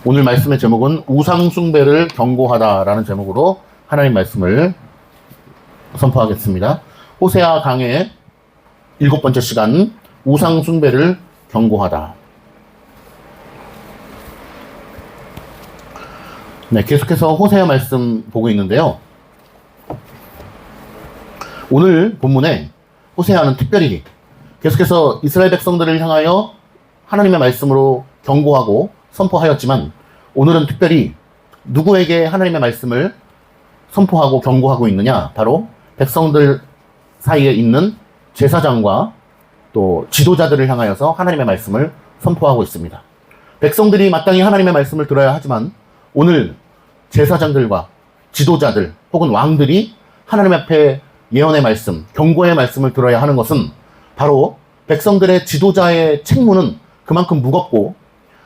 오늘 말씀의 제목은 우상숭배를 경고하다라는 제목으로 하나님 말씀을 선포하겠습니다. 호세아 강의 7번째 시간, 우상숭배를 경고하다. 네, 계속해서 호세아 말씀 보고 있는데요. 오늘 본문에 호세아는 특별히 계속해서 이스라엘 백성들을 향하여 하나님의 말씀으로 경고하고 선포하였지만, 오늘은 특별히 누구에게 하나님의 말씀을 선포하고 경고하고 있느냐? 바로 백성들 사이에 있는 제사장과 또 지도자들을 향하여서 하나님의 말씀을 선포하고 있습니다. 백성들이 마땅히 하나님의 말씀을 들어야 하지만, 오늘 제사장들과 지도자들 혹은 왕들이 하나님 앞에 예언의 말씀, 경고의 말씀을 들어야 하는 것은 바로 백성들의 지도자의 책무는 그만큼 무겁고,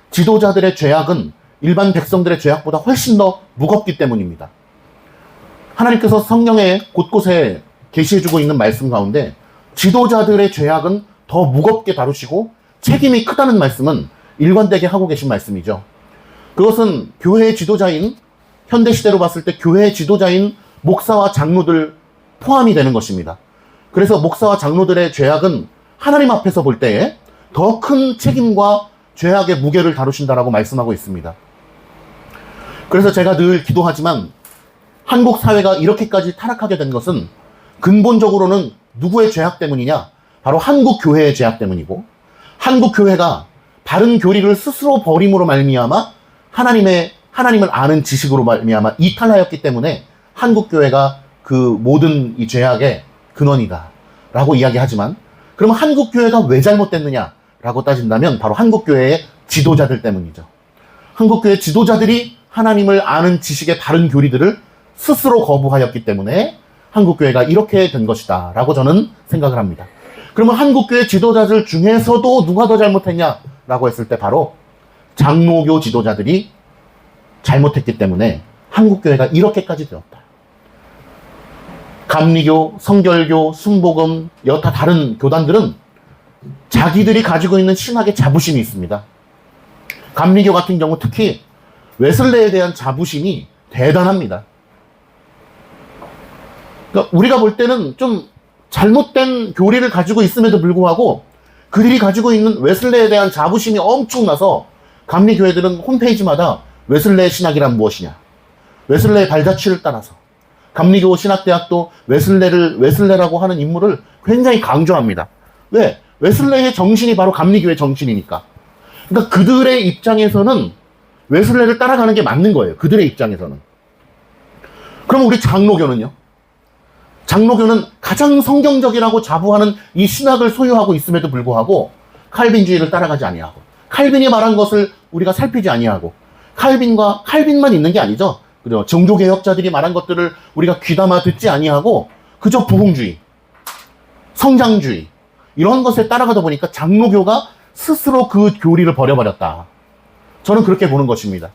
지도자들의 죄악은 일반 백성들의 죄악보다 훨씬 더 무겁기 때문입니다. 하나님께서 성경에 곳곳에 계시해주고 있는 말씀 가운데 지도자들의 죄악은 더 무겁게 다루시고 책임이 크다는 말씀은 일관되게 하고 계신 말씀이죠. 그것은 교회의 지도자인, 현대시대로 봤을 때 교회의 지도자인 목사와 장로들 포함이 되는 것입니다. 그래서 목사와 장로들의 죄악은 하나님 앞에서 볼 때에 더 큰 책임과 죄악의 무게를 다루신다라고 말씀하고 있습니다. 그래서 제가 늘 기도하지만, 한국 사회가 이렇게까지 타락하게 된 것은 근본적으로는 누구의 죄악 때문이냐? 바로 한국 교회의 죄악 때문이고, 한국 교회가 바른 교리를 스스로 버림으로 말미암아 하나님을 아는 지식으로 말미암아 이탈하였기 때문에 한국 교회가 그 모든 이 죄악의 근원이다 라고 이야기하지만, 그러면 한국 교회가 왜 잘못됐느냐 라고 따진다면 바로 한국교회의 지도자들 때문이죠. 한국교회 지도자들이 하나님을 아는 지식의 바른 교리들을 스스로 거부하였기 때문에 한국교회가 이렇게 된 것이다 라고 저는 생각을 합니다. 그러면 한국교회 지도자들 중에서도 누가 더 잘못했냐 라고 했을 때 바로 장로교 지도자들이 잘못했기 때문에 한국교회가 이렇게까지 되었다. 감리교, 성결교, 순복음, 여타 다른 교단들은 자기들이 가지고 있는 신학의 자부심이 있습니다. 감리교 같은 경우 특히 웨슬레에 대한 자부심이 대단합니다. 그러니까 우리가 볼 때는 좀 잘못된 교리를 가지고 있음에도 불구하고 그들이 가지고 있는 웨슬레에 대한 자부심이 엄청나서 감리교회들은 홈페이지마다 웨슬레의 신학이란 무엇이냐, 웨슬레의 발자취를 따라서, 감리교 신학대학도 웨슬레라고 하는 인물을 굉장히 강조합니다. 왜? 웨슬레의 정신이 바로 감리교의 정신이니까. 그러니까 그들의 입장에서는 웨슬레를 따라가는 게 맞는 거예요. 그들의 입장에서는. 그럼 우리 장로교는요? 장로교는 가장 성경적이라고 자부하는 이 신학을 소유하고 있음에도 불구하고 칼빈주의를 따라가지 아니하고, 칼빈이 말한 것을 우리가 살피지 아니하고, 칼빈만 있는 게 아니죠. 그죠? 종교개혁자들이 말한 것들을 우리가 귀담아 듣지 아니하고 그저 부흥주의, 성장주의 이런 것에 따라가다 보니까 장로교가 스스로 그 교리를 버려버렸다. 저는 그렇게 보는 것입니다.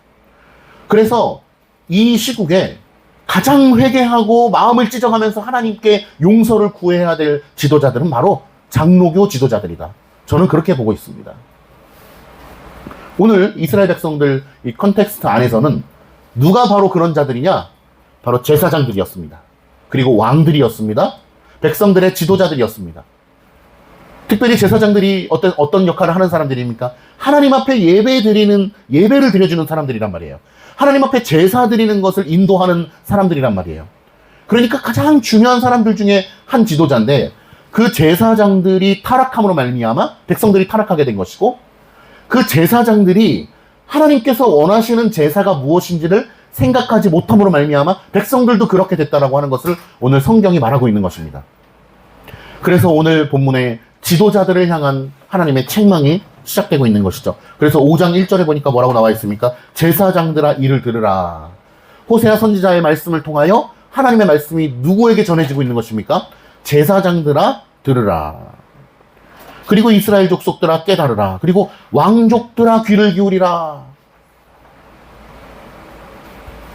그래서 이 시국에 가장 회개하고 마음을 찢어가면서 하나님께 용서를 구해야 될 지도자들은 바로 장로교 지도자들이다. 저는 그렇게 보고 있습니다. 오늘 이스라엘 백성들 이 컨텍스트 안에서는 누가 바로 그런 자들이냐? 바로 제사장들이었습니다. 그리고 왕들이었습니다. 백성들의 지도자들이었습니다. 특별히 제사장들이 어떤 역할을 하는 사람들입니까? 하나님 앞에 예배를 드려주는 사람들이란 말이에요. 하나님 앞에 제사 드리는 것을 인도하는 사람들이란 말이에요. 그러니까 가장 중요한 사람들 중에 한 지도자인데, 그 제사장들이 타락함으로 말미암아 백성들이 타락하게 된 것이고, 그 제사장들이 하나님께서 원하시는 제사가 무엇인지를 생각하지 못함으로 말미암아 백성들도 그렇게 됐다라고 하는 것을 오늘 성경이 말하고 있는 것입니다. 그래서 오늘 본문에 지도자들을 향한 하나님의 책망이 시작되고 있는 것이죠. 그래서 5장 1절에 보니까 뭐라고 나와 있습니까? 제사장들아 이를 들으라. 호세아 선지자의 말씀을 통하여 하나님의 말씀이 누구에게 전해지고 있는 것입니까? 제사장들아 들으라. 그리고 이스라엘 족속들아 깨달으라. 그리고 왕족들아 귀를 기울이라.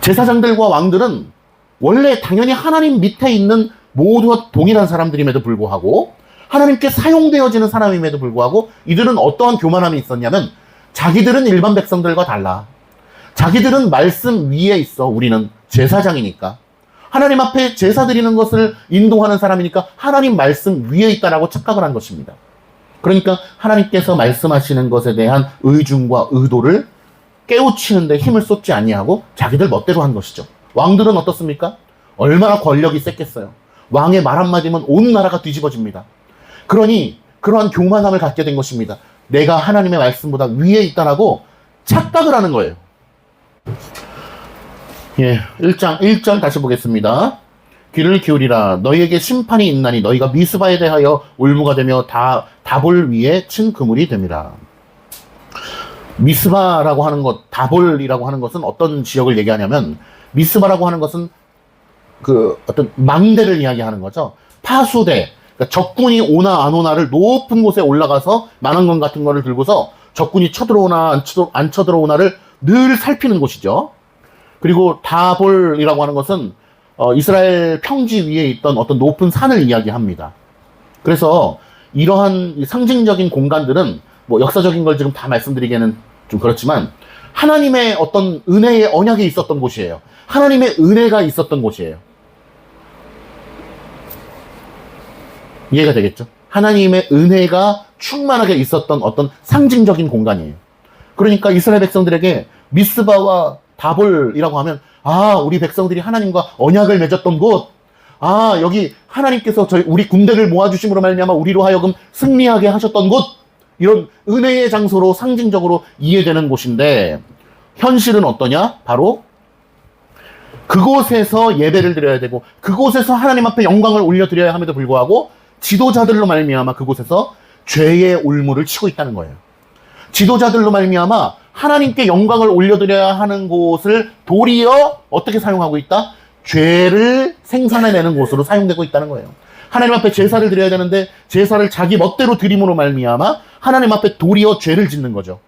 제사장들과 왕들은 원래 당연히 하나님 밑에 있는 모두와 동일한 사람들임에도 불구하고, 하나님께 사용되어지는 사람임에도 불구하고 이들은 어떠한 교만함이 있었냐면, 자기들은 일반 백성들과 달라. 자기들은 말씀 위에 있어. 우리는 제사장이니까. 하나님 앞에 제사 드리는 것을 인도하는 사람이니까 하나님 말씀 위에 있다라고 착각을 한 것입니다. 그러니까 하나님께서 말씀하시는 것에 대한 의중과 의도를 깨우치는데 힘을 쏟지 아니하고 자기들 멋대로 한 것이죠. 왕들은 어떻습니까? 얼마나 권력이 셌겠어요. 왕의 말 한마디면 온 나라가 뒤집어집니다. 그러니 그러한 교만함을 갖게 된 것입니다. 내가 하나님의 말씀보다 위에 있다라고 착각을 하는 거예요. 예, 1장 1절 다시 보겠습니다. 귀를 기울이라. 너희에게 심판이 있나니 너희가 미스바에 대하여 올무가 되며 다볼 위에 친 그물이 됨이라. 미스바라고 하는 것, 다볼이라고 하는 것은 어떤 지역을 얘기하냐면, 미스바라고 하는 것은 그 어떤 망대를 이야기하는 거죠. 파수대, 그러니까 적군이 오나 안 오나를 높은 곳에 올라가서 만원건 같은 거를 들고서 적군이 쳐들어오나 안 쳐들어오나를 늘 살피는 곳이죠. 그리고 다볼이라고 하는 것은 이스라엘 평지 위에 있던 어떤 높은 산을 이야기합니다. 그래서 이러한 상징적인 공간들은 뭐 역사적인 걸 지금 다 말씀드리기에는 좀 그렇지만 하나님의 어떤 은혜의 언약이 있었던 곳이에요. 하나님의 은혜가 있었던 곳이에요. 이해가 되겠죠? 하나님의 은혜가 충만하게 있었던 어떤 상징적인 공간이에요. 그러니까 이스라엘 백성들에게 미스바와 다볼이라고 하면, 아, 우리 백성들이 하나님과 언약을 맺었던 곳, 아, 여기 하나님께서 우리 군대를 모아주심으로 말미암아 우리로 하여금 승리하게 하셨던 곳, 이런 은혜의 장소로 상징적으로 이해되는 곳인데, 현실은 어떠냐? 바로 그곳에서 예배를 드려야 되고 그곳에서 하나님 앞에 영광을 올려드려야 함에도 불구하고 지도자들로 말미암아 그곳에서 죄의 올무를 치고 있다는 거예요. 지도자들로 말미암아 하나님께 영광을 올려드려야 하는 곳을 도리어 어떻게 사용하고 있다? 죄를 생산해내는 곳으로 사용되고 있다는 거예요. 하나님 앞에 제사를 드려야 되는데 제사를 자기 멋대로 드림으로 말미암아 하나님 앞에 도리어 죄를 짓는 거죠.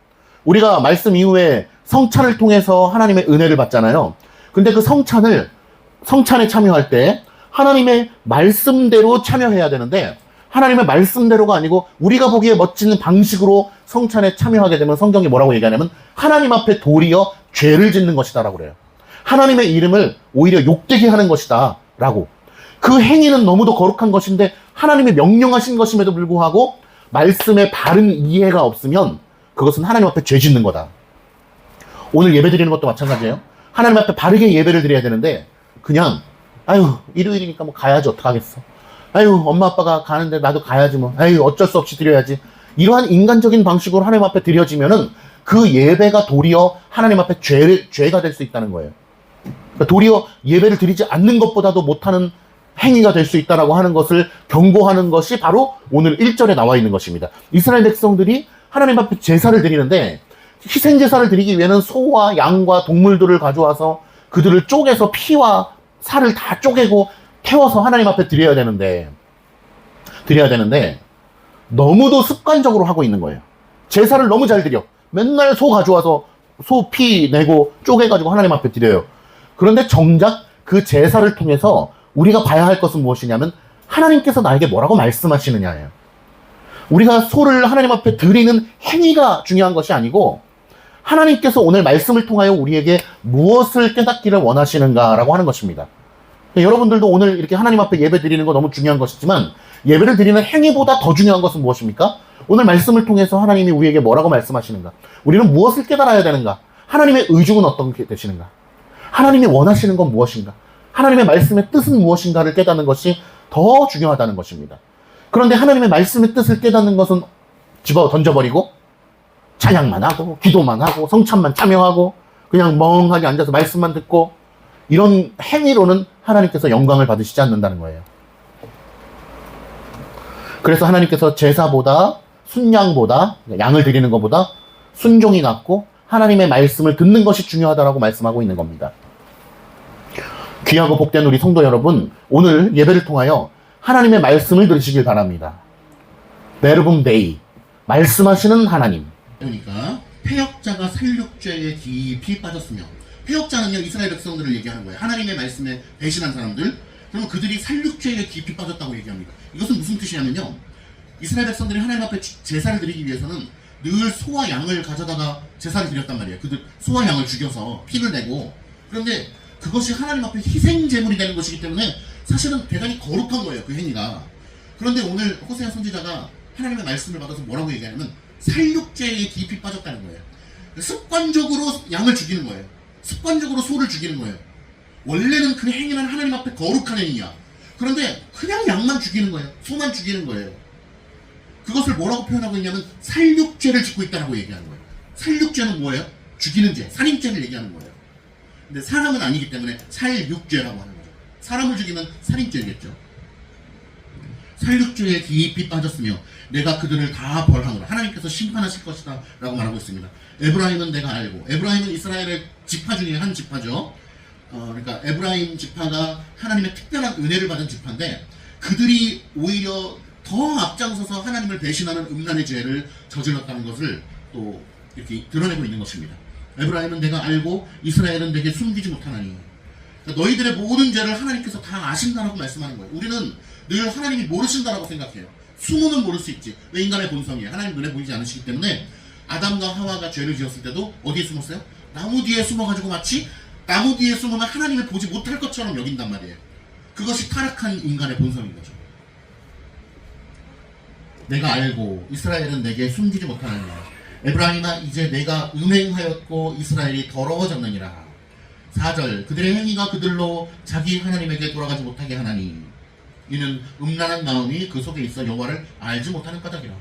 우리가 말씀 이후에 성찬을 통해서 하나님의 은혜를 받잖아요. 근데 그 성찬에 참여할 때 하나님의 말씀대로 참여해야 되는데 하나님의 말씀대로가 아니고 우리가 보기에 멋진 방식으로 성찬에 참여하게 되면 성경이 뭐라고 얘기하냐면 하나님 앞에 도리어 죄를 짓는 것이다 라고 그래요. 하나님의 이름을 오히려 욕되게 하는 것이다 라고. 그 행위는 너무도 거룩한 것인데 하나님의 명령하신 것임에도 불구하고 말씀의 바른 이해가 없으면 그것은 하나님 앞에 죄 짓는 거다. 오늘 예배 드리는 것도 마찬가지예요. 하나님 앞에 바르게 예배를 드려야 되는데 그냥 아유 일요일이니까 뭐 가야지 어떡하겠어. 아유 엄마 아빠가 가는데 나도 가야지 뭐. 아유 어쩔 수 없이 드려야지. 이러한 인간적인 방식으로 하나님 앞에 드려지면은 그 예배가 도리어 하나님 앞에 죄가 될 수 있다는 거예요. 그러니까 도리어 예배를 드리지 않는 것보다도 못하는 행위가 될 수 있다라고 하는 것을 경고하는 것이 바로 오늘 1절에 나와 있는 것입니다. 이스라엘 백성들이 하나님 앞에 제사를 드리는데 희생제사를 드리기 위해는 소와 양과 동물들을 가져와서 그들을 쪼개서 피와 살을 다 쪼개고 태워서 하나님 앞에 드려야 되는데 너무도 습관적으로 하고 있는 거예요. 제사를 너무 잘 드려. 맨날 소 가져와서 소 피 내고 쪼개가지고 하나님 앞에 드려요. 그런데 정작 그 제사를 통해서 우리가 봐야 할 것은 무엇이냐면 하나님께서 나에게 뭐라고 말씀하시느냐예요. 우리가 소를 하나님 앞에 드리는 행위가 중요한 것이 아니고 하나님께서 오늘 말씀을 통하여 우리에게 무엇을 깨닫기를 원하시는가라고 하는 것입니다. 여러분들도 오늘 이렇게 하나님 앞에 예배 드리는 거 너무 중요한 것이지만 예배를 드리는 행위보다 더 중요한 것은 무엇입니까? 오늘 말씀을 통해서 하나님이 우리에게 뭐라고 말씀하시는가? 우리는 무엇을 깨달아야 되는가? 하나님의 의중은 어떤 게 되시는가? 하나님이 원하시는 건 무엇인가? 하나님의 말씀의 뜻은 무엇인가를 깨닫는 것이 더 중요하다는 것입니다. 그런데 하나님의 말씀의 뜻을 깨닫는 것은 집어 던져버리고 찬양만 하고 기도만 하고 성찬만 참여하고 그냥 멍하게 앉아서 말씀만 듣고 이런 행위로는 하나님께서 영광을 받으시지 않는다는 거예요. 그래서 하나님께서 제사보다 순양보다 양을 드리는 것보다 순종이 낫고 하나님의 말씀을 듣는 것이 중요하다라고 말씀하고 있는 겁니다. 귀하고 복된 우리 성도 여러분, 오늘 예배를 통하여 하나님의 말씀을 들으시길 바랍니다. 베르붐 데이, 말씀하시는 하나님. 그러니까 패역자가 살육죄에 깊이 빠졌으며, 패역자는요 이스라엘 백성들을 얘기하는 거예요. 하나님의 말씀에 배신한 사람들. 그러면 그들이 살육죄에 깊이 빠졌다고 얘기합니다. 이것은 무슨 뜻이냐면요, 이스라엘 백성들이 하나님 앞에 제사를 드리기 위해서는 늘 소와 양을 가져다가 제사를 드렸단 말이에요. 그들 소와 양을 죽여서 피를 내고. 그런데 그것이 하나님 앞에 희생 제물이 되는 것이기 때문에 사실은 대단히 거룩한 거예요, 그 행위가. 그런데 오늘 호세아 선지자가 하나님의 말씀을 받아서 뭐라고 얘기하냐면 살육죄에 깊이 빠졌다는 거예요. 습관적으로 양을 죽이는 거예요. 습관적으로 소를 죽이는 거예요. 원래는 그 행위는 하나님 앞에 거룩한 행위야. 그런데 그냥 양만 죽이는 거예요. 소만 죽이는 거예요. 그것을 뭐라고 표현하고 있냐면 살육죄를 짓고 있다고 얘기하는 거예요. 살육죄는 뭐예요? 죽이는 죄, 살인죄를 얘기하는 거예요. 근데 사람은 아니기 때문에 살육죄라고 하는 거죠. 사람을 죽이면 살인죄겠죠. 살육죄에 깊이 빠졌으며 내가 그들을 다 벌하노라. 하나님께서 심판하실 것이다 라고 말하고 있습니다. 에브라임은 내가 알고, 에브라임은 이스라엘의 지파 중에 한 지파죠. 그러니까 에브라임 지파가 하나님의 특별한 은혜를 받은 지파인데 그들이 오히려 더 앞장서서 하나님을 배신하는 음란의 죄를 저질렀다는 것을 또 이렇게 드러내고 있는 것입니다. 에브라임은 내가 알고 이스라엘은 내게 숨기지 못하나니. 그러니까 너희들의 모든 죄를 하나님께서 다 아신다라고 말씀하는 거예요. 우리는 늘 하나님이 모르신다라고 생각해요. 숨으면 모를 수 있지. 왜? 인간의 본성이에요. 하나님 눈에 보이지 않으시기 때문에 아담과 하와가 죄를 지었을 때도 어디에 숨었어요? 나무 뒤에 숨어가지고 마치 나무 뒤에 숨으면 하나님을 보지 못할 것처럼 여긴단 말이에요. 그것이 타락한 인간의 본성인 거죠. 내가 알고 이스라엘은 내게 숨기지 못하느니라. 에브라임아 이제 내가 음행하였고 이스라엘이 더러워졌느니라. 4절 그들의 행위가 그들로 자기 하나님에게 돌아가지 못하게 하나니 이는 음란한 마음이 그 속에 있어 여호와를 알지 못하는 까닭이라.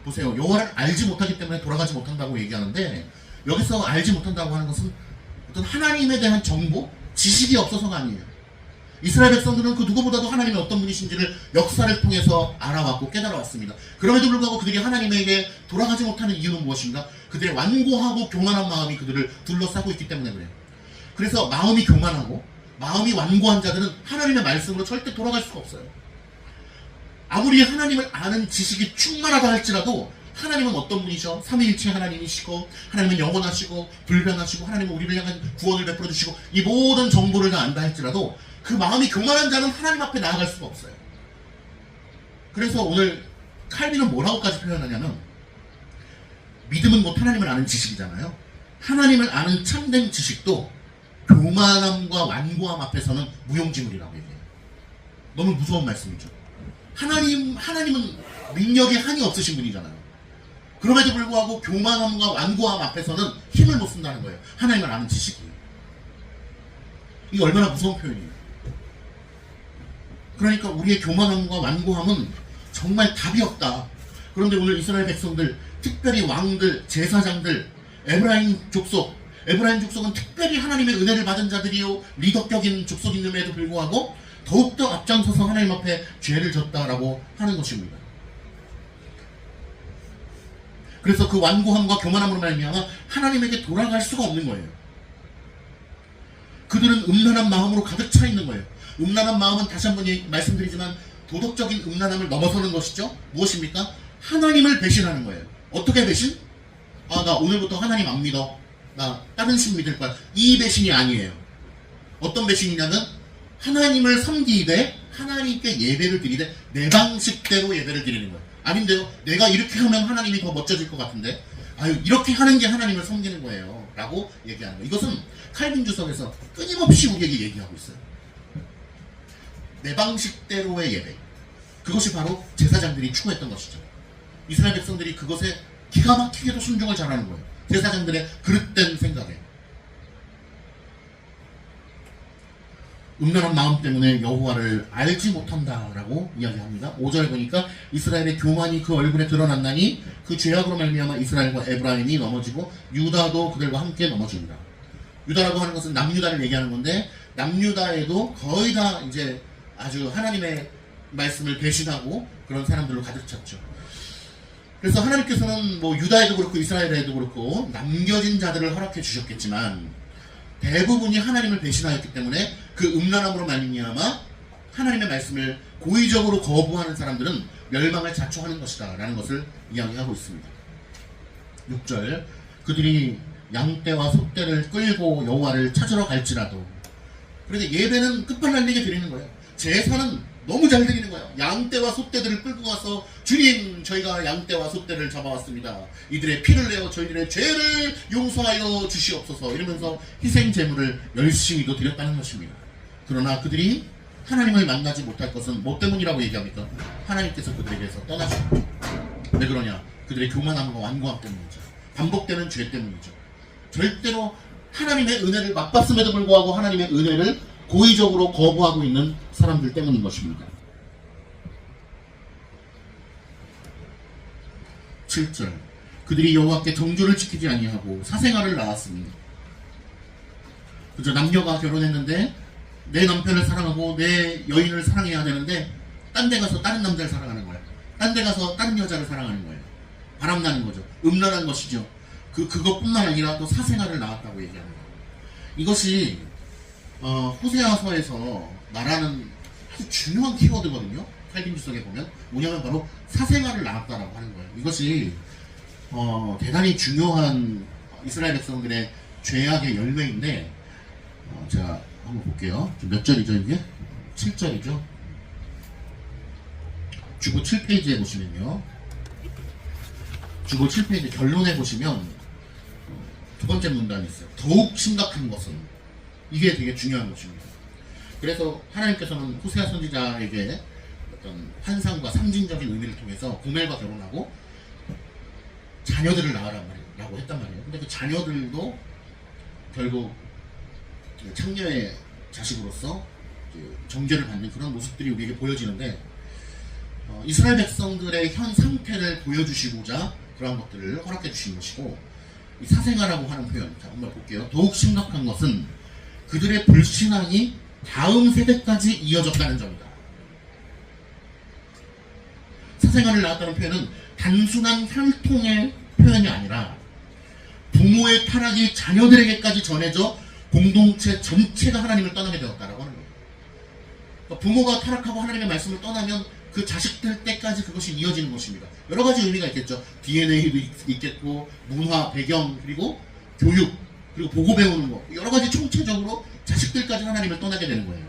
보세요. 여호와를 알지 못하기 때문에 돌아가지 못한다고 얘기하는데 여기서 알지 못한다고 하는 것은 어떤 하나님에 대한 정보, 지식이 없어서가 아니에요. 이스라엘 백성들은 그 누구보다도 하나님이 어떤 분이신지를 역사를 통해서 알아왔고 깨달아왔습니다. 그럼에도 불구하고 그들이 하나님에게 돌아가지 못하는 이유는 무엇인가? 그들의 완고하고 교만한 마음이 그들을 둘러싸고 있기 때문에 그래요. 그래서 마음이 교만하고 마음이 완고한 자들은 하나님의 말씀으로 절대 돌아갈 수가 없어요. 아무리 하나님을 아는 지식이 충만하다 할지라도 하나님은 어떤 분이셔? 삼위일체 하나님이시고 하나님은 영원하시고 불변하시고 하나님은 우리를 향한 구원을 베풀어 주시고 이 모든 정보를 다 안다 할지라도 그 마음이 교만한 자는 하나님 앞에 나아갈 수가 없어요. 그래서 오늘 칼빈은 뭐라고까지 표현하냐면 믿음은 곧 하나님을 아는 지식이잖아요. 하나님을 아는 참된 지식도 교만함과 완고함 앞에서는 무용지물이라고 얘기해요. 너무 무서운 말씀이죠. 하나님은 능력에 한이 없으신 분이잖아요. 그럼에도 불구하고 교만함과 완고함 앞에서는 힘을 못 쓴다는 거예요. 하나님을 아는 지식이. 이게 얼마나 무서운 표현이에요. 그러니까 우리의 교만함과 완고함은 정말 답이 없다. 그런데 오늘 이스라엘 백성들, 특별히 왕들, 제사장들, 에브라임 족속은 특별히 하나님의 은혜를 받은 자들이요 리더격인 족속임에도 불구하고 더욱더 앞장서서 하나님 앞에 죄를 졌다라고 하는 것입니다. 그래서 그 완고함과 교만함으로 말미암아 하나님에게 돌아갈 수가 없는 거예요. 그들은 음란한 마음으로 가득 차 있는 거예요. 음란한 마음은 다시 한번 말씀드리지만 도덕적인 음란함을 넘어서는 것이죠. 무엇입니까? 하나님을 배신하는 거예요. 어떻게 배신? 나 오늘부터 하나님 안 믿어. 나 다른 신 믿을 거야. 이 배신이 아니에요. 어떤 배신이냐면 하나님을 섬기되 하나님께 예배를 드리되 내 방식대로 예배를 드리는 거예요. 아닌데요. 내가 이렇게 하면 하나님이 더 멋져질 것 같은데 이렇게 하는 게 하나님을 섬기는 거예요. 라고 얘기하는 거예요. 이것은 칼빈 주석에서 끊임없이 우리에게 얘기하고 있어요. 내 방식대로의 예배. 그것이 바로 제사장들이 추구했던 것이죠. 이스라엘 백성들이 그것에 기가 막히게도 순종을 잘하는 거예요. 제사장들의 그릇된 생각에. 음란한 마음 때문에 여호와를 알지 못한다라고 이야기합니다. 5절 보니까 이스라엘의 교만이 그 얼굴에 드러났나니 그 죄악으로 말미암아 이스라엘과 에브라임이 넘어지고 유다도 그들과 함께 넘어집니다. 유다라고 하는 것은 남유다를 얘기하는 건데 남유다에도 거의 다 이제 아주 하나님의 말씀을 배신하고 그런 사람들로 가득 찼죠. 그래서 하나님께서는 뭐 유다에도 그렇고 이스라엘에도 그렇고 남겨진 자들을 허락해 주셨겠지만 대부분이 하나님을 배신하였기 때문에 그 음란함으로 말미암아 하나님의 말씀을 고의적으로 거부하는 사람들은 멸망을 자초하는 것이다 라는 것을 이야기하고 있습니다. 6절 그들이 양떼와 소떼를 끌고 여호와를 찾으러 갈지라도. 그런데 예배는 끝발날리게 드리는 거예요. 제사는 너무 잘 들리는 거예요. 양떼와 소떼들을 끌고 가서 주님, 저희가 양떼와 소떼를 잡아왔습니다. 이들의 피를 내어 저희들의 죄를 용서하여 주시옵소서 이러면서 희생 제물을 열심히도 드렸다는 것입니다. 그러나 그들이 하나님을 만나지 못할 것은 뭐 때문이라고 얘기합니까? 하나님께서 그들에게서 떠나십니다. 왜 그러냐? 그들의 교만함과 완고함 때문이죠. 반복되는 죄 때문이죠. 절대로 하나님의 은혜를 맛봤음에도 불구하고 하나님의 은혜를 고의적으로 거부하고 있는 사람들 때문인 것입니다. 7절 그들이 여호와께 정조를 지키지 아니하고 사생아를 낳았습니다. 그죠? 남녀가 결혼했는데 내 남편을 사랑하고 내 여인을 사랑해야 되는데 딴 데 가서 다른 남자를 사랑하는 거예요. 딴 데 가서 다른 여자를 사랑하는 거예요. 바람나는 거죠. 음란한 것이죠. 그것뿐만 아니라 또 사생아를 낳았다고 얘기합니다. 이것이 호세아서에서 말하는 아주 중요한 키워드거든요. 칼빈주석에 보면 뭐냐면 바로 사생아를 낳았다라고 하는 거예요. 이것이 대단히 중요한 이스라엘 백성들의 죄악의 열매인데 제가 한번 볼게요. 몇 절이죠 이게? 7절이죠. 주보 7페이지에 보시면요. 주보 7페이지 결론에 보시면 두 번째 문단이 있어요. 더욱 심각한 것은 이게 되게 중요한 것입니다. 그래서 하나님께서는 호세아 선지자에게 어떤 환상과 상징적인 의미를 통해서 고멜과 결혼하고 자녀들을 낳으란 말이라고 했단 말이에요. 근데 그 자녀들도 결국 창녀의 자식으로서 정죄를 받는 그런 모습들이 우리에게 보여지는데 이스라엘 백성들의 현 상태를 보여주시고자 그러한 것들을 허락해 주신 것이고 이 사생아라고 하는 표현 자 한번 볼게요. 더욱 심각한 것은 그들의 불신앙이 다음 세대까지 이어졌다는 점이다. 사생아를 낳았다는 표현은 단순한 혈통의 표현이 아니라 부모의 타락이 자녀들에게까지 전해져 공동체 전체가 하나님을 떠나게 되었다라고 하는 거예요. 그러니까 부모가 타락하고 하나님의 말씀을 떠나면 그 자식들 때까지 그것이 이어지는 것입니다. 여러 가지 의미가 있겠죠. DNA도 있겠고 문화, 배경, 그리고 교육, 그리고 보고 배우는 거 여러 가지 총체적으로 자식들까지 하나님을 떠나게 되는 거예요.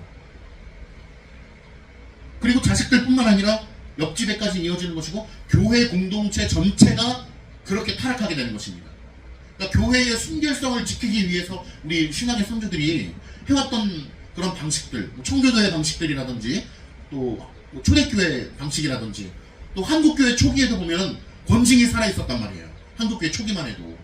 그리고 자식들뿐만 아니라 옆집에까지 이어지는 것이고 교회 공동체 전체가 그렇게 타락하게 되는 것입니다. 그러니까 교회의 순결성을 지키기 위해서 우리 신앙의 선조들이 해왔던 그런 방식들, 청교도의 방식들이라든지 또 초대교회 방식이라든지 또 한국교회 초기에도 보면 권징이 살아있었단 말이에요. 한국교회 초기만 해도.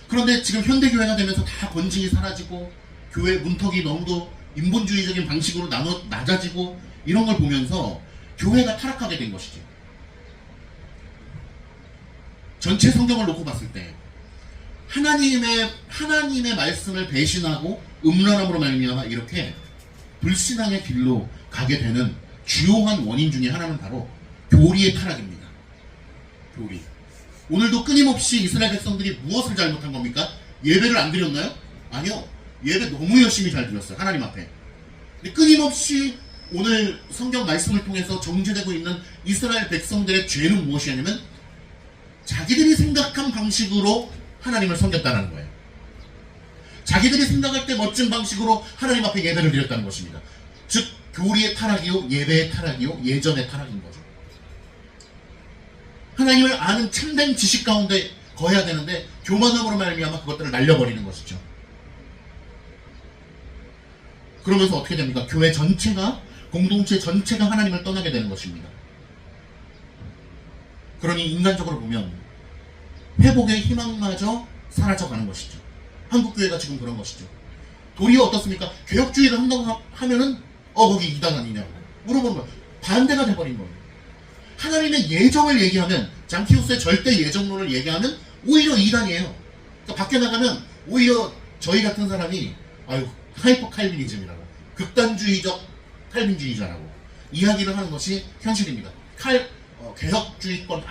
그런데 지금 현대교회가 되면서 다 권징이 사라지고 교회 문턱이 너무도 인본주의적인 방식으로 낮아지고 이런 걸 보면서 교회가 타락하게 된 것이죠. 전체 성경을 놓고 봤을 때 하나님의 말씀을 배신하고 음란함으로 말미암아 이렇게 불신앙의 길로 가게 되는 주요한 원인 중에 하나는 바로 교리의 타락입니다. 교리. 오늘도 끊임없이 이스라엘 백성들이 무엇을 잘못한 겁니까? 예배를 안 드렸나요? 아니요. 예배 너무 열심히 잘 드렸어요. 하나님 앞에. 근데 끊임없이 오늘 성경 말씀을 통해서 정죄되고 있는 이스라엘 백성들의 죄는 무엇이냐면 자기들이 생각한 방식으로 하나님을 섬겼다는 거예요. 자기들이 생각할 때 멋진 방식으로 하나님 앞에 예배를 드렸다는 것입니다. 즉 교리의 타락이요 예배의 타락이요 예전의 타락인 거죠. 하나님을 아는 참된 지식 가운데 거해야 되는데 교만함으로 말미암아 그것들을 날려버리는 것이죠. 그러면서 어떻게 됩니까? 교회 전체가 공동체 전체가 하나님을 떠나게 되는 것입니다. 그러니 인간적으로 보면 회복의 희망마저 사라져가는 것이죠. 한국교회가 지금 그런 것이죠. 도리어 어떻습니까? 개혁주의를 한다고 하면은 거기 이단 아니냐고 물어보는 거예요. 반대가 돼버린 거예요. 하나님의 예정을 얘기하면 장키우스의 절대 예정론을 얘기하면 오히려 이단이에요. 그러니까 밖에 나가면 오히려 저희 같은 사람이 하이퍼 칼빈이즘이라고 극단주의적 칼빈주의자라고 이야기를 하는 것이 현실입니다. 개혁주의권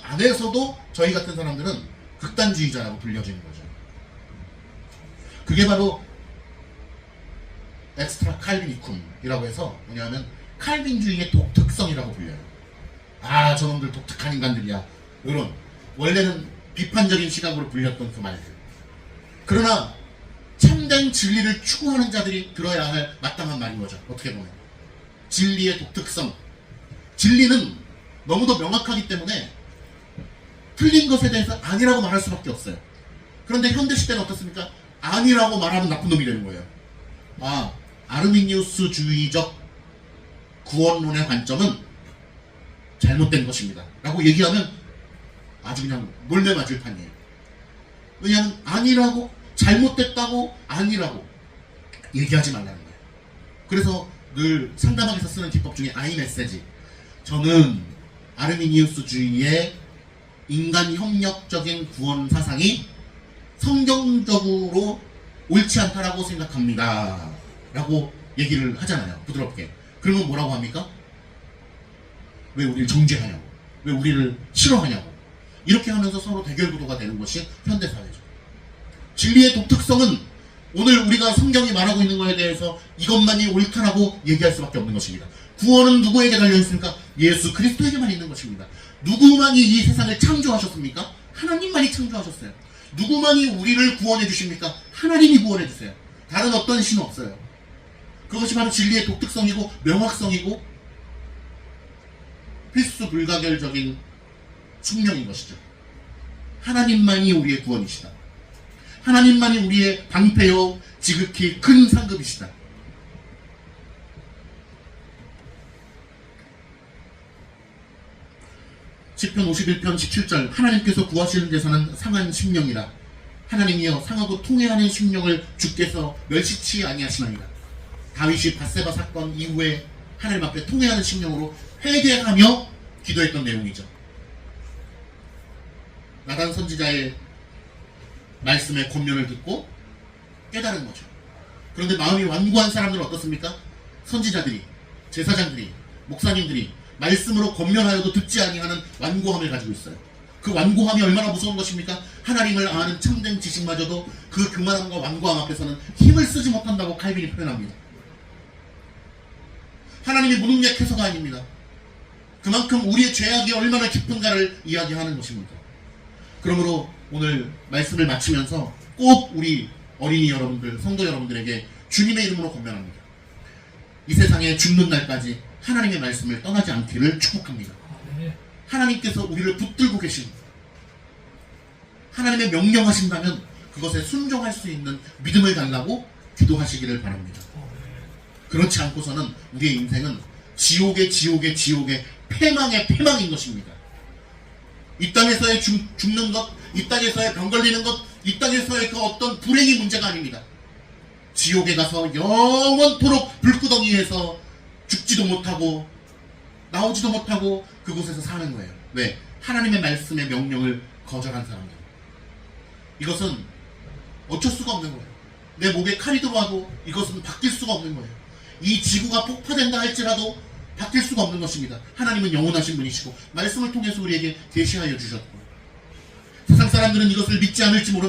안에서도 저희 같은 사람들은 극단주의자라고 불려지는 거죠. 그게 바로 엑스트라 칼빈이쿰이라고 해서 뭐냐면 칼빈주의의 독특성이라고 불려요. 저놈들 독특한 인간들이야. 이런 원래는 비판적인 시각으로 불렸던 그 말들. 그러나 참 참된 진리를 추구하는 자들이 들어야 할 마땅한 말인 거죠. 어떻게 보면 진리의 독특성, 진리는 너무도 명확하기 때문에 틀린 것에 대해서 아니라고 말할 수밖에 없어요. 그런데 현대시대는 어떻습니까? 아니라고 말하면 나쁜 놈이 되는 거예요. 아르미니우스주의적 구원론의 관점은 잘못된 것입니다 라고 얘기하면 아주 그냥 몰매 맞을 판이에요. 왜냐하면 아니라고, 잘못됐다고 아니라고 얘기하지 말라는 거예요. 그래서 늘 상담학에서 쓰는 기법 중에 아이메시지, 저는 아르미니우스주의의 인간 협력적인 구원 사상이 성경적으로 옳지 않다라고 생각합니다 라고 얘기를 하잖아요. 부드럽게. 그러면 뭐라고 합니까? 왜 우리를 정죄하냐고, 왜 우리를 싫어하냐고, 이렇게 하면서 서로 대결구도가 되는 것이 현대사회죠. 진리의 독특성은 오늘 우리가 성경이 말하고 있는 것에 대해서 이것만이 옳다라고 얘기할 수밖에 없는 것입니다. 구원은 누구에게 달려있습니까? 예수 그리스도에게만 있는 것입니다. 누구만이 이 세상을 창조하셨습니까? 하나님만이 창조하셨어요. 누구만이 우리를 구원해 주십니까? 하나님이 구원해 주세요. 다른 어떤 신은 없어요. 그것이 바로 진리의 독특성이고 명확성이고 필수 불가결적인 숙명인 것이죠. 하나님만이 우리의 구원이시다. 하나님만이 우리의 방패요 지극히 큰 상급이시다. 시편 51편 17절, 하나님께서 구하시는 데서는 상한 심령이라. 하나님이여 상하고 통회하는 심령을 주께서 멸시치 아니하시나이다. 다윗이 밧세바 사건 이후에 하나님 앞에 통회하는 심령으로 회개하며 기도했던 내용이죠. 나단 선지자의 말씀의 권면을 듣고 깨달은 거죠. 그런데 마음이 완고한 사람들은 어떻습니까? 선지자들이, 제사장들이, 목사님들이 말씀으로 권면하여도 듣지 아니하는 완고함을 가지고 있어요. 그 완고함이 얼마나 무서운 것입니까? 하나님을 아는 참된 지식마저도 그 교만함과 완고함 앞에서는 힘을 쓰지 못한다고 칼빈이 표현합니다. 하나님이 무능력해서가 아닙니다. 그만큼 우리의 죄악이 얼마나 깊은가를 이야기하는 것입니다. 그러므로 오늘 말씀을 마치면서 꼭 우리 어린이 여러분들, 성도 여러분들에게 주님의 이름으로 권면합니다. 이 세상에 죽는 날까지 하나님의 말씀을 떠나지 않기를 축복합니다. 하나님께서 우리를 붙들고 계십니다. 하나님의 명령하신다면 그것에 순종할 수 있는 믿음을 달라고 기도하시기를 바랍니다. 그렇지 않고서는 우리의 인생은 지옥의 패망의 패망인 것입니다. 이 땅에서의 죽는 것, 이 땅에서의 병 걸리는 것, 이 땅에서의 그 어떤 불행이 문제가 아닙니다. 지옥에 가서 영원토록 불구덩이에서 죽지도 못하고 나오지도 못하고 그곳에서 사는 거예요. 왜? 하나님의 말씀의 명령을 거절한 사람들. 이것은 어쩔 수가 없는 거예요. 내 목에 칼이 들어와도 이것은 바뀔 수가 없는 거예요. 이 지구가 폭파된다 할지라도 바뀔 수가 없는 것입니다. 하나님은 영원하신 분이시고 말씀을 통해서 우리에게 계시하여 주셨고, 세상 사람들은 이것을 믿지 않을지 모릅니다.